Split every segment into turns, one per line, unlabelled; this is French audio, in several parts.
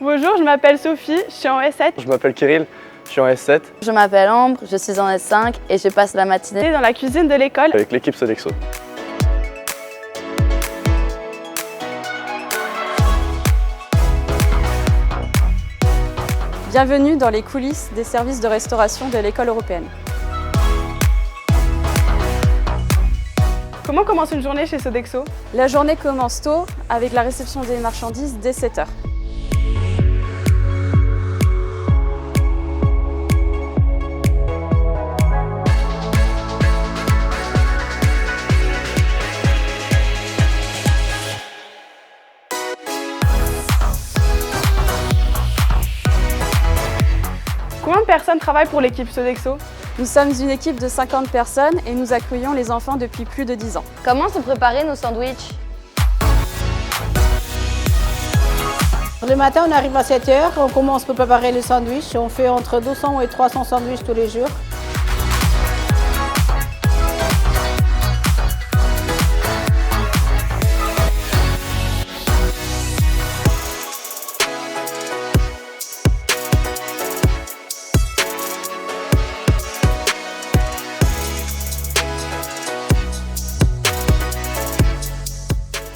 Bonjour, je m'appelle Sophie, je suis en S7.
Je m'appelle Kirill, je suis en S7.
Je m'appelle Ambre, je suis en S5 et je passe la matinée
Dans la cuisine de l'école.
Avec l'équipe Sodexo.
Bienvenue dans les coulisses des services de restauration de l'école européenne.
Comment commence une journée chez Sodexo?
La journée commence tôt avec la réception des marchandises dès 7 h.
Combien de personnes travaillent pour l'équipe Sodexo?
Nous sommes une équipe de 50 personnes et nous accueillons les enfants depuis plus de 10 ans.
Comment sont préparés nos sandwichs?
Le matin, on arrive à 7 h, on commence pour préparer les sandwichs. On fait entre 200 et 300 sandwichs tous les jours.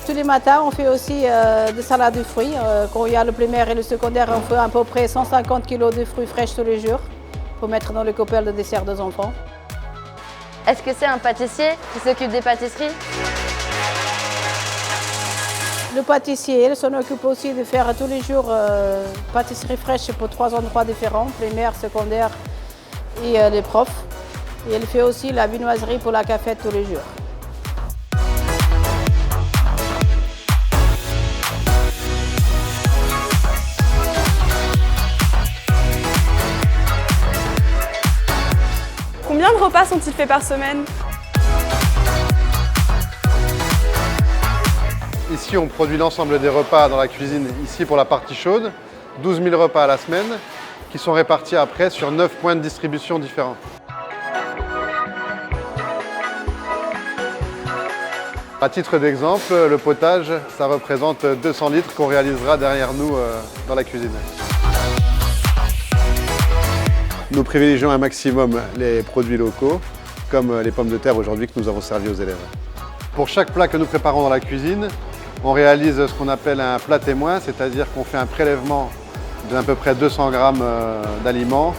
Tous les matins, on fait aussi des salades de fruits. Quand il y a le primaire et le secondaire, on fait à peu près 150 kg de fruits fraîches tous les jours pour mettre dans le coppel de dessert des enfants.
Est-ce que c'est un pâtissier qui s'occupe des pâtisseries?
Le pâtissier, il s'en occupe aussi de faire tous les jours pâtisserie fraîche pour 3 endroits différents, primaire, secondaire et les profs. Et il fait aussi la viennoiserie pour la cafette tous les jours.
Combien de repas sont-ils faits par semaine?
Ici, on produit l'ensemble des repas dans la cuisine, ici pour la partie chaude, 12 000 repas à la semaine, qui sont répartis après sur 9 points de distribution différents. À titre d'exemple, le potage, ça représente 200 litres qu'on réalisera derrière nous dans la cuisine. Nous privilégions un maximum les produits locaux, comme les pommes de terre aujourd'hui que nous avons servi aux élèves. Pour chaque plat que nous préparons dans la cuisine, on réalise ce qu'on appelle un plat témoin, c'est-à-dire qu'on fait un prélèvement d'à peu près 200 grammes d'aliments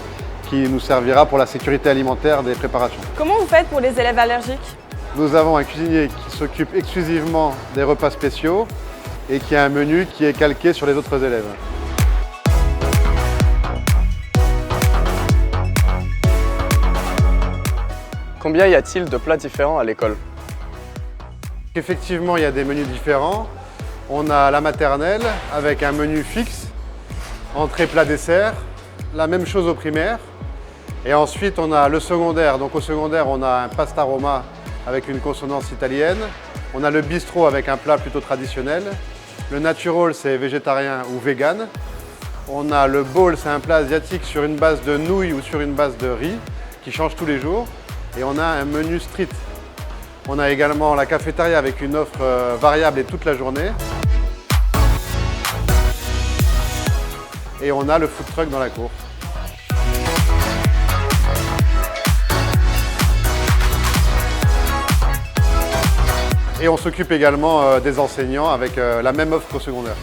qui nous servira pour la sécurité alimentaire des préparations.
Comment vous faites pour les élèves allergiques?
Nous avons un cuisinier qui s'occupe exclusivement des repas spéciaux et qui a un menu qui est calqué sur les autres élèves.
Combien y a-t-il de plats différents à l'école?
Effectivement, il y a des menus différents. On a la maternelle avec un menu fixe, entrée, plat, dessert. La même chose au primaire. Et ensuite, on a le secondaire. Donc au secondaire, on a un pasta roma avec une consonance italienne. On a le bistrot avec un plat plutôt traditionnel. Le natural, c'est végétarien ou vegan. On a le bowl, c'est un plat asiatique sur une base de nouilles ou sur une base de riz qui change tous les jours. Et on a un menu street. On a également la cafétéria avec une offre variable et toute la journée. Et on a le food truck dans la cour. Et on s'occupe également des enseignants avec la même offre qu'au secondaire.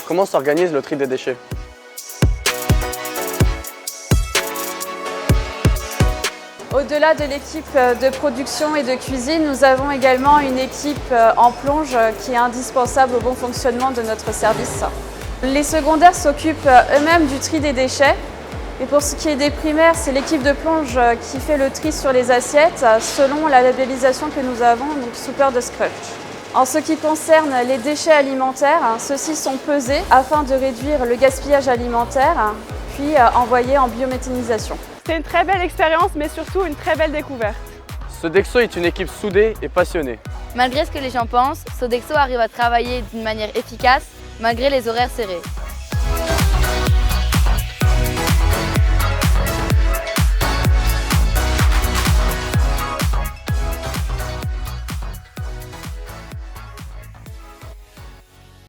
Comment s'organise le tri des déchets?
Au-delà de l'équipe de production et de cuisine, nous avons également une équipe en plonge qui est indispensable au bon fonctionnement de notre service. Les secondaires s'occupent eux-mêmes du tri des déchets. Et pour ce qui est des primaires, c'est l'équipe de plonge qui fait le tri sur les assiettes selon la labellisation que nous avons, donc sous peur de scratch. En ce qui concerne les déchets alimentaires, ceux-ci sont pesés afin de réduire le gaspillage alimentaire, puis envoyés en biométhanisation.
C'est une très belle expérience, mais surtout une très belle découverte.
Sodexo est une équipe soudée et passionnée.
Malgré ce que les gens pensent, Sodexo arrive à travailler d'une manière efficace malgré les horaires serrés.